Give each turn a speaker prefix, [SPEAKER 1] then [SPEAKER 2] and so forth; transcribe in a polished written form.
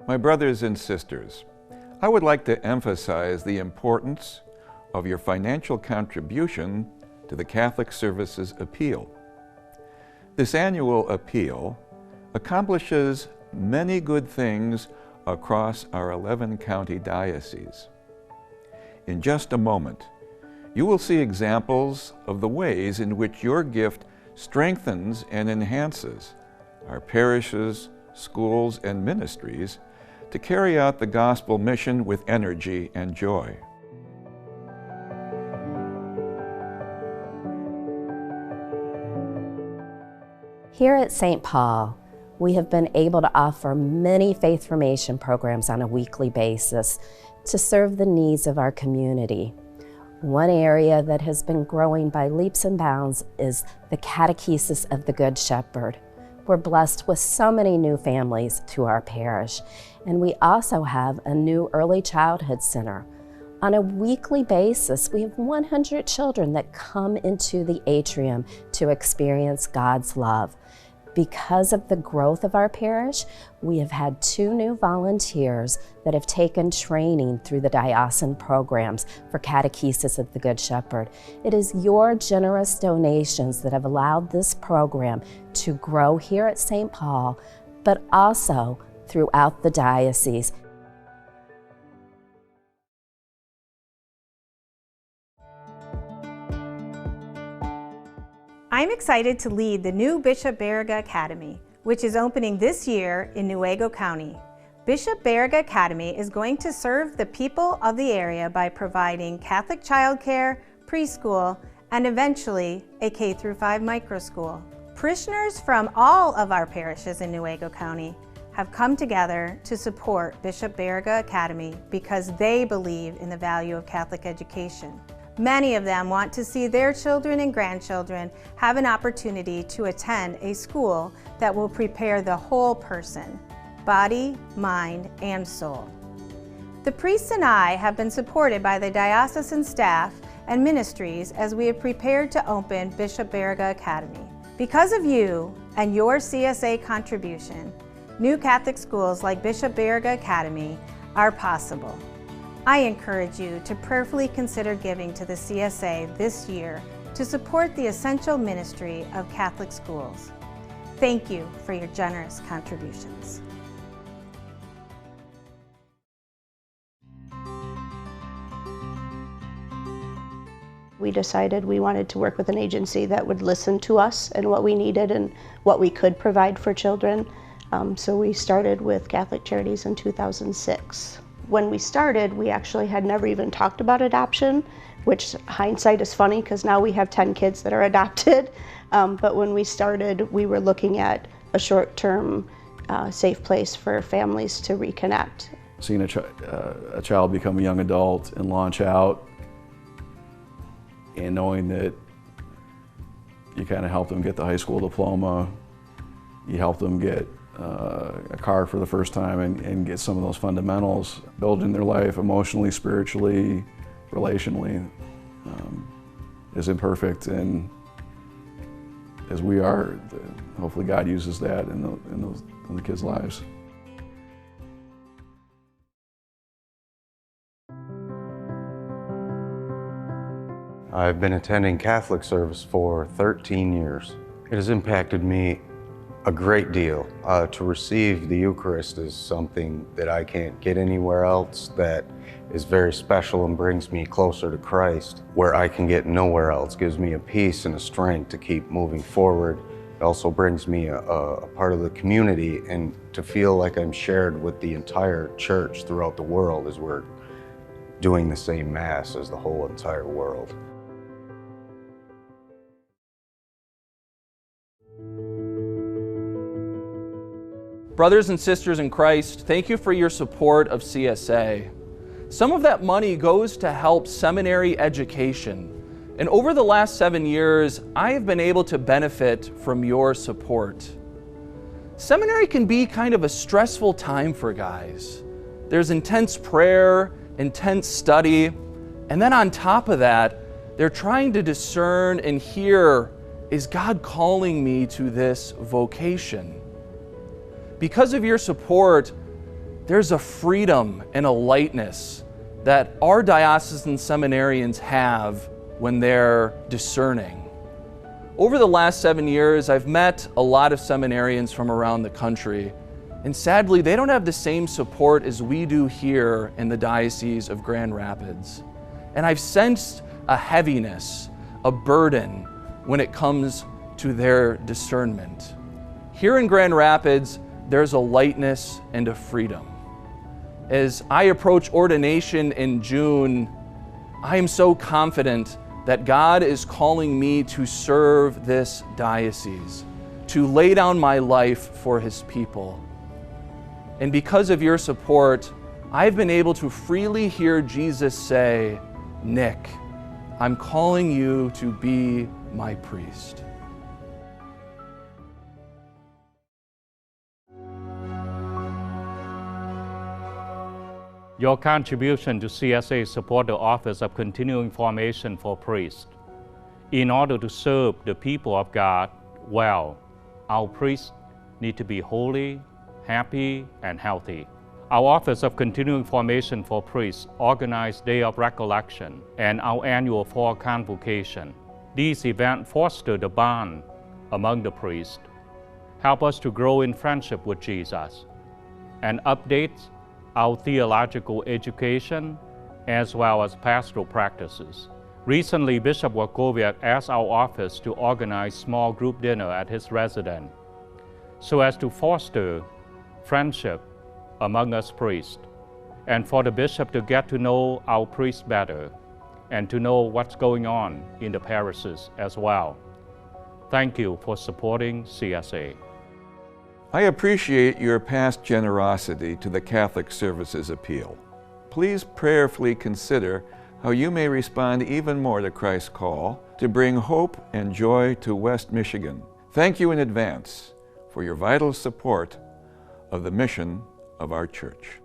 [SPEAKER 1] My brothers and sisters, I would like to emphasize the importance of your financial contribution to the Catholic Services Appeal. This annual appeal accomplishes many good things across our 11-county diocese. In just a moment, you will see examples of the ways in which your gift strengthens and enhances our parishes, schools, and ministries to carry out the gospel mission with energy and joy.
[SPEAKER 2] Here at St. Paul, we have been able to offer many faith formation programs on a weekly basis to serve the needs of our community. One area that has been growing by leaps and bounds is the catechesis of the Good Shepherd. We're blessed with so many new families to our parish, and we also have a new early childhood center. On a weekly basis, we have 100 children that come into the atrium to experience God's love. Because of the growth of our parish, we have had 2 new volunteers that have taken training through the diocesan programs for catechesis of the Good Shepherd. It is your generous donations that have allowed this program to grow here at St. Paul, but also throughout the diocese.
[SPEAKER 3] I'm excited to lead the new Bishop Barriga Academy, which is opening this year in Newaygo County. Bishop Barriga Academy is going to serve the people of the area by providing Catholic childcare, preschool, and eventually a K-5 microschool. Parishioners from all of our parishes in Newaygo County have come together to support Bishop Barriga Academy because they believe in the value of Catholic education. Many of them want to see their children and grandchildren have an opportunity to attend a school that will prepare the whole person, body, mind, and soul. The priests and I have been supported by the diocesan staff and ministries as we have prepared to open Bishop Barriga Academy. Because of you and your CSA contribution, new Catholic schools like Bishop Barriga Academy are possible. I encourage you to prayerfully consider giving to the CSA this year to support the essential ministry of Catholic schools. Thank you for your generous contributions.
[SPEAKER 4] We decided we wanted to work with an agency that would listen to us and what we needed and what we could provide for children. So we started with Catholic Charities in 2006. When we started, we actually had never even talked about adoption, which hindsight is funny because now we have 10 kids that are adopted. But when we started, we were looking at a short-term safe place for families to reconnect.
[SPEAKER 5] Seeing a child become a young adult and launch out, and knowing that you kind of help them get the high school diploma, you help them get a car for the first time and get some of those fundamentals, building their life emotionally, spiritually, relationally, as imperfect and as we are. Hopefully God uses that in the kids' lives.
[SPEAKER 6] I've been attending Catholic service for 13 years. It has impacted me a great deal. To receive the Eucharist is something that I can't get anywhere else, that is very special and brings me closer to Christ, where I can get nowhere else. Gives me a peace and a strength to keep moving forward. It also brings me a part of the community and to feel like I'm shared with the entire church throughout the world as we're doing the same Mass as the whole entire world.
[SPEAKER 7] Brothers and sisters in Christ, thank you for your support of CSA. Some of that money goes to help seminary education. And over the last 7 years, I have been able to benefit from your support. Seminary can be kind of a stressful time for guys. There's intense prayer, intense study, and then on top of that, they're trying to discern and hear, is God calling me to this vocation? Because of your support, there's a freedom and a lightness that our diocesan seminarians have when they're discerning. Over the last 7 years, I've met a lot of seminarians from around the country, and sadly, they don't have the same support as we do here in the Diocese of Grand Rapids. And I've sensed a heaviness, a burden when it comes to their discernment. Here in Grand Rapids, there's a lightness and a freedom. As I approach ordination in June, I am so confident that God is calling me to serve this diocese, to lay down my life for His people. And because of your support, I've been able to freely hear Jesus say, "Nick, I'm calling you to be my priest."
[SPEAKER 8] Your contribution to CSA support the Office of Continuing Formation for Priests. In order to serve the people of God well, our priests need to be holy, happy, and healthy. Our Office of Continuing Formation for Priests organizes Day of Recollection and our annual Fall Convocation. These events foster the bond among the priests, help us to grow in friendship with Jesus, and update our theological education as well as pastoral practices. Recently, Bishop Wakowiak asked our office to organize small group dinner at his residence so as to foster friendship among us priests and for the bishop to get to know our priests better and to know what's going on in the parishes as well. Thank you for supporting CSA.
[SPEAKER 1] I appreciate your past generosity to the Catholic Services Appeal. Please prayerfully consider how you may respond even more to Christ's call to bring hope and joy to West Michigan. Thank you in advance for your vital support of the mission of our church.